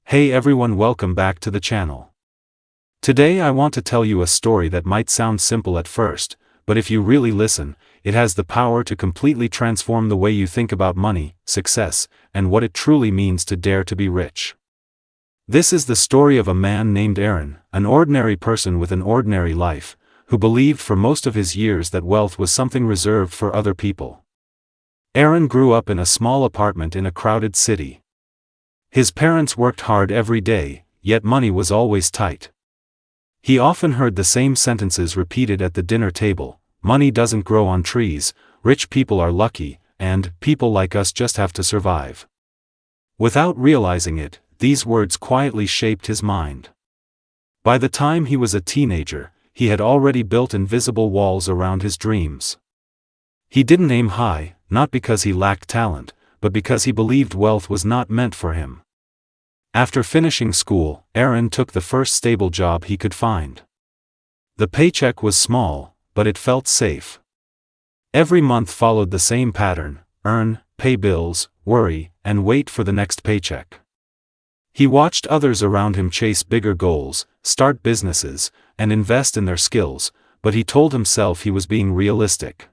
Hey everyone, welcome back to the channel. Today I want to tell you a story that might sound simple at first, but if you really listen, it has the power to completely transform the way you think about money, success, and what it truly means to dare to be rich. This is the story of a man named Aaron, an ordinary person with an ordinary life, who believed for most of his years that wealth was something reserved for other people. Aaron grew up in a small apartment in a crowded city. His parents worked hard every day, yet money was always tight. He often heard the same sentences repeated at the dinner table: money doesn't grow on trees, rich people are lucky, and people like us just have to survive. Without realizing it, these words quietly shaped his mind. By the time he was a teenager, he had already built invisible walls around his dreams. He didn't aim high, not because he lacked talent, but because he believed wealth was not meant for him. After finishing school, Aaron took the first stable job he could find. The paycheck was small, but it felt safe. Every month followed the same pattern: earn, pay bills, worry, and wait for the next paycheck. He watched others around him chase bigger goals, start businesses, and invest in their skills, but he told himself he was being realistic.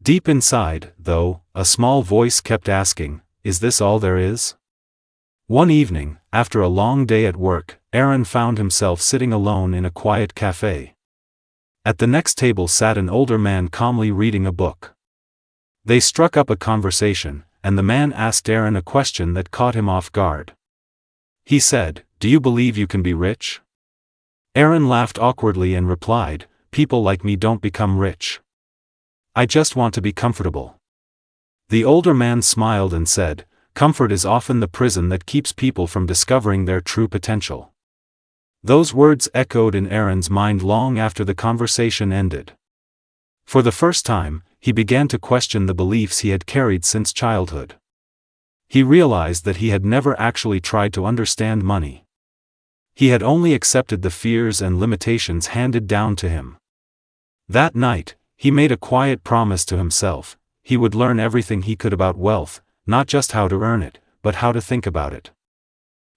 Deep inside, though, a small voice kept asking, "Is this all there is?" One evening, after a long day at work, Aaron found himself sitting alone in a quiet cafe. At the next table sat an older man calmly reading a book. They struck up a conversation, and the man asked Aaron a question that caught him off guard. He said, "Do you believe you can be rich?" Aaron laughed awkwardly and replied, "People like me don't become rich. I just want to be comfortable." The older man smiled and said, "Comfort is often the prison that keeps people from discovering their true potential." Those words echoed in Aaron's mind long after the conversation ended. For the first time, he began to question the beliefs he had carried since childhood. He realized that he had never actually tried to understand money. He had only accepted the fears and limitations handed down to him. That night, he made a quiet promise to himself: he would learn everything he could about wealth, not just how to earn it, but how to think about it.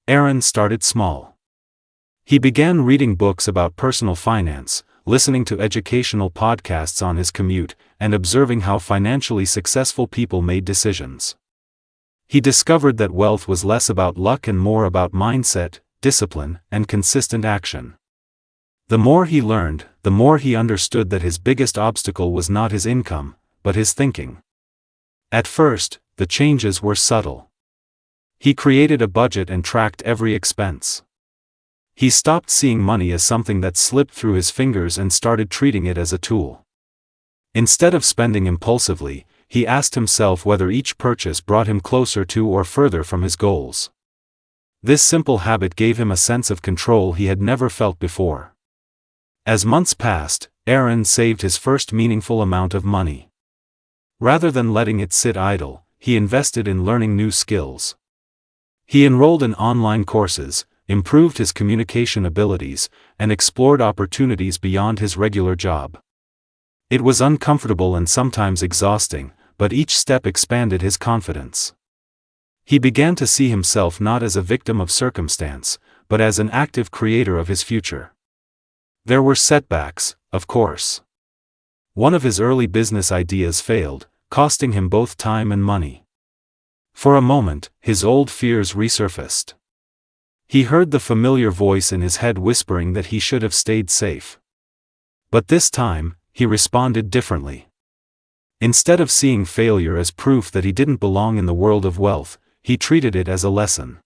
Aaron started small. He began reading books about personal finance, listening to educational podcasts on his commute, and observing how financially successful people made decisions. He discovered that wealth was less about luck and more about mindset, discipline, and consistent action. The more he learned, the more he understood that his biggest obstacle was not his income, but his thinking. At first, the changes were subtle. He created a budget and tracked every expense. He stopped seeing money as something that slipped through his fingers and started treating it as a tool. Instead of spending impulsively, he asked himself whether each purchase brought him closer to or further from his goals. This simple habit gave him a sense of control he had never felt before. As months passed, Aaron saved his first meaningful amount of money. Rather than letting it sit idle, he invested in learning new skills. He enrolled in online courses, improved his communication abilities, and explored opportunities beyond his regular job. It was uncomfortable and sometimes exhausting, but each step expanded his confidence. He began to see himself not as a victim of circumstance, but as an active creator of his future. There were setbacks, of course. One of his early business ideas failed, costing him both time and money. For a moment, his old fears resurfaced. He heard the familiar voice in his head whispering that he should have stayed safe. But this time, he responded differently. Instead of seeing failure as proof that he didn't belong in the world of wealth, he treated it as a lesson.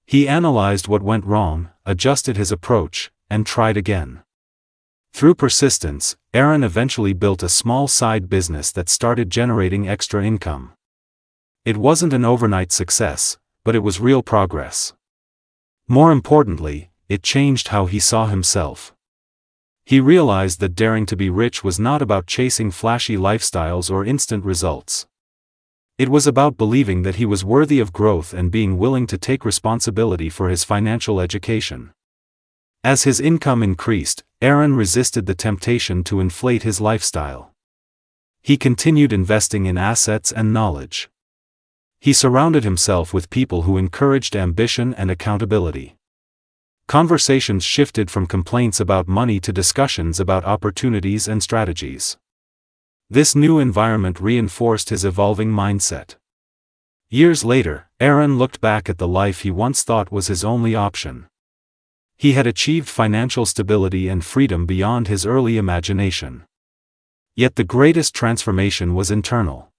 He analyzed what went wrong, adjusted his approach, and tried again. Through persistence, Aaron eventually built a small side business that started generating extra income. It wasn't an overnight success, but it was real progress. More importantly, it changed how he saw himself. He realized that daring to be rich was not about chasing flashy lifestyles or instant results. It was about believing that he was worthy of growth and being willing to take responsibility for his financial education. As his income increased, Aaron resisted the temptation to inflate his lifestyle. He continued investing in assets and knowledge. He surrounded himself with people who encouraged ambition and accountability. Conversations shifted from complaints about money to discussions about opportunities and strategies. This new environment reinforced his evolving mindset. Years later, Aaron looked back at the life he once thought was his only option. He had achieved financial stability and freedom beyond his early imagination. Yet the greatest transformation was internal.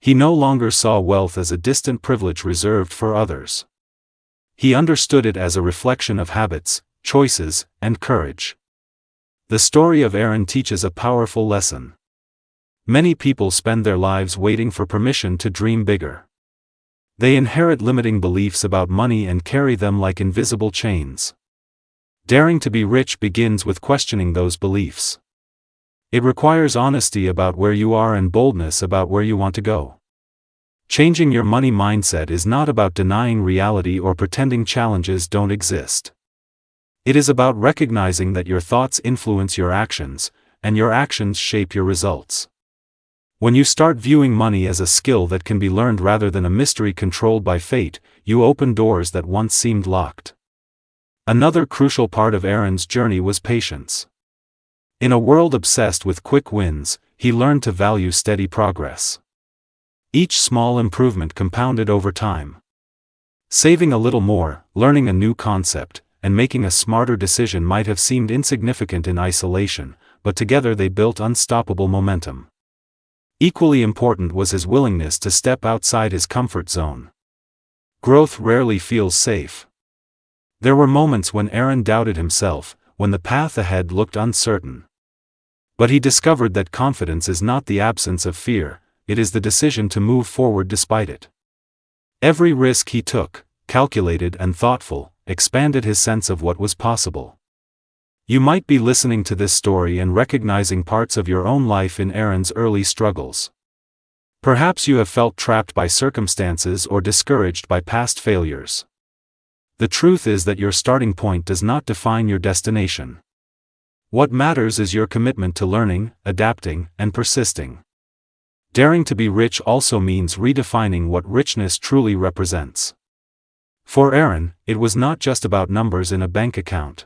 He no longer saw wealth as a distant privilege reserved for others. He understood it as a reflection of habits, choices, and courage. The story of Aaron teaches a powerful lesson. Many people spend their lives waiting for permission to dream bigger. They inherit limiting beliefs about money and carry them like invisible chains. Daring to be rich begins with questioning those beliefs. It requires honesty about where you are and boldness about where you want to go. Changing your money mindset is not about denying reality or pretending challenges don't exist. It is about recognizing that your thoughts influence your actions, and your actions shape your results. When you start viewing money as a skill that can be learned rather than a mystery controlled by fate, you open doors that once seemed locked. Another crucial part of Aaron's journey was patience. In a world obsessed with quick wins, he learned to value steady progress. Each small improvement compounded over time. Saving a little more, learning a new concept, and making a smarter decision might have seemed insignificant in isolation, but together they built unstoppable momentum. Equally important was his willingness to step outside his comfort zone. Growth rarely feels safe. There were moments when Aaron doubted himself, when the path ahead looked uncertain. But he discovered that confidence is not the absence of fear, it is the decision to move forward despite it. Every risk he took, calculated and thoughtful, expanded his sense of what was possible. You might be listening to this story and recognizing parts of your own life in Aaron's early struggles. Perhaps you have felt trapped by circumstances or discouraged by past failures. The truth is that your starting point does not define your destination. What matters is your commitment to learning, adapting, and persisting. Daring to be rich also means redefining what richness truly represents. For Aaron, it was not just about numbers in a bank account.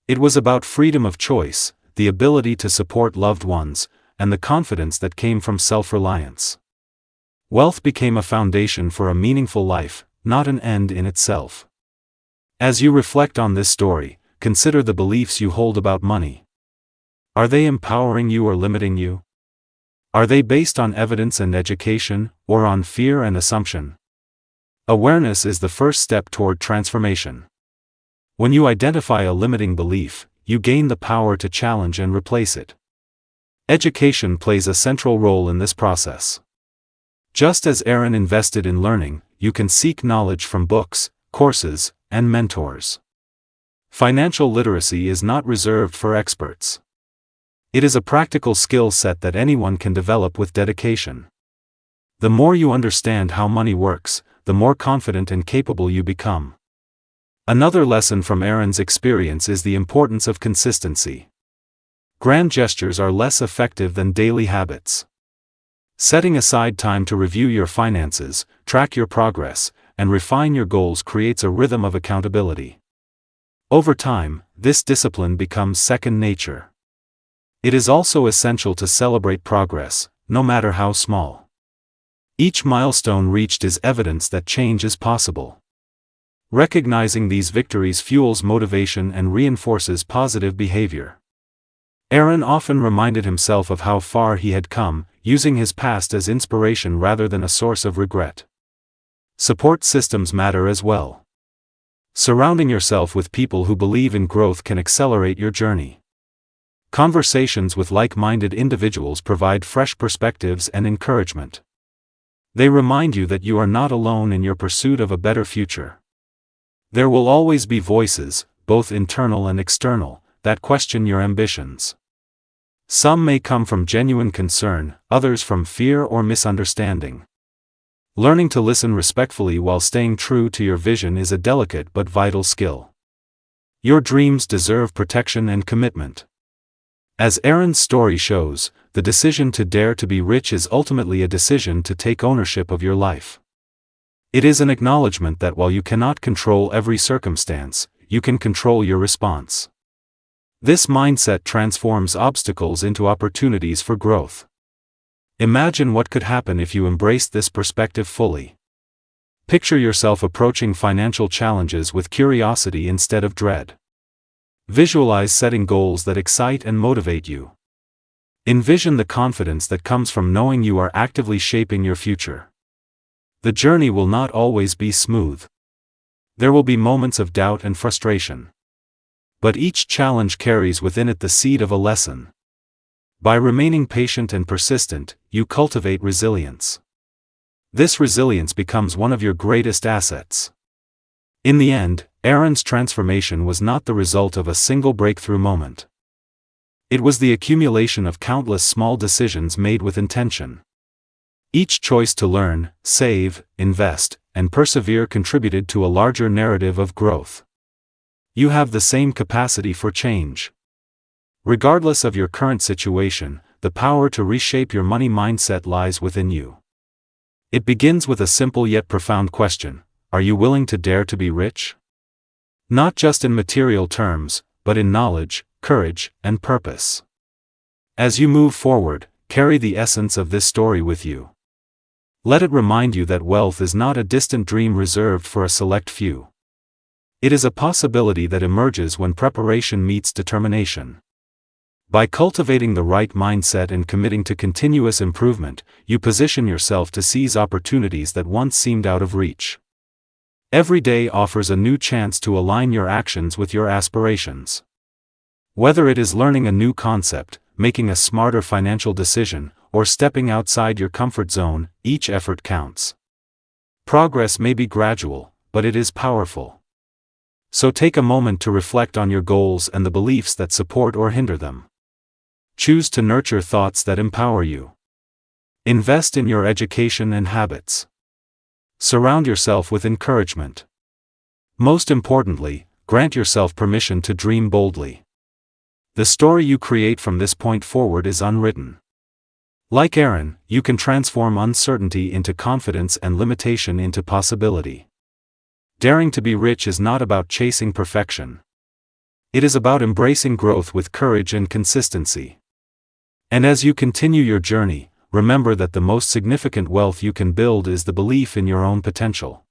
It was about freedom of choice, the ability to support loved ones, and the confidence that came from self-reliance. Wealth became a foundation for a meaningful life, not an end in itself. As you reflect on this story, consider the beliefs you hold about money. Are they empowering you or limiting you? Are they based on evidence and education, or on fear and assumption? Awareness is the first step toward transformation. When you identify a limiting belief, you gain the power to challenge and replace it. Education plays a central role in this process. Just as Aaron invested in learning, you can seek knowledge from books, courses, and mentors. Financial literacy is not reserved for experts. It is a practical skill set that anyone can develop with dedication. The more you understand how money works, the more confident and capable you become. Another lesson from Aaron's experience is the importance of consistency. Grand gestures are less effective than daily habits. Setting aside time to review your finances, track your progress, and refine your goals creates a rhythm of accountability. Over time, this discipline becomes second nature. It is also essential to celebrate progress, no matter how small. Each milestone reached is evidence that change is possible. Recognizing these victories fuels motivation and reinforces positive behavior. Aaron often reminded himself of how far he had come, using his past as inspiration rather than a source of regret. Support systems matter as well. Surrounding yourself with people who believe in growth can accelerate your journey. Conversations with like-minded individuals provide fresh perspectives and encouragement. They remind you that you are not alone in your pursuit of a better future. There will always be voices, both internal and external, that question your ambitions. Some may come from genuine concern, others from fear or misunderstanding. Learning to listen respectfully while staying true to your vision is a delicate but vital skill. Your dreams deserve protection and commitment. As Aaron's story shows, the decision to dare to be rich is ultimately a decision to take ownership of your life. It is an acknowledgement that while you cannot control every circumstance, you can control your response. This mindset transforms obstacles into opportunities for growth. Imagine what could happen if you embraced this perspective fully. Picture yourself approaching financial challenges with curiosity instead of dread. Visualize setting goals that excite and motivate you. Envision the confidence that comes from knowing you are actively shaping your future. The journey will not always be smooth. There will be moments of doubt and frustration. But each challenge carries within it the seed of a lesson. By remaining patient and persistent, you cultivate resilience. This resilience becomes one of your greatest assets. In the end, Aaron's transformation was not the result of a single breakthrough moment. It was the accumulation of countless small decisions made with intention. Each choice to learn, save, invest, and persevere contributed to a larger narrative of growth. You have the same capacity for change. Regardless of your current situation, the power to reshape your money mindset lies within you. It begins with a simple yet profound question: are you willing to dare to be rich? Not just in material terms, but in knowledge, courage, and purpose. As you move forward, carry the essence of this story with you. Let it remind you that wealth is not a distant dream reserved for a select few. It is a possibility that emerges when preparation meets determination. By cultivating the right mindset and committing to continuous improvement, you position yourself to seize opportunities that once seemed out of reach. Every day offers a new chance to align your actions with your aspirations. Whether it is learning a new concept, making a smarter financial decision, or stepping outside your comfort zone, each effort counts. Progress may be gradual, but it is powerful. So take a moment to reflect on your goals and the beliefs that support or hinder them. Choose to nurture thoughts that empower you. Invest in your education and habits. Surround yourself with encouragement. Most importantly, grant yourself permission to dream boldly. The story you create from this point forward is unwritten. Like Aaron, you can transform uncertainty into confidence and limitation into possibility. Daring to be rich is not about chasing perfection. It is about embracing growth with courage and consistency. And as you continue your journey, remember that the most significant wealth you can build is the belief in your own potential.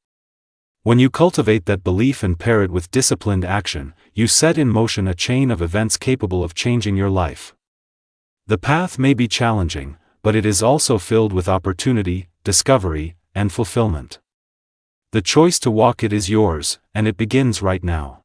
When you cultivate that belief and pair it with disciplined action, you set in motion a chain of events capable of changing your life. The path may be challenging, but it is also filled with opportunity, discovery, and fulfillment. The choice to walk it is yours, and it begins right now.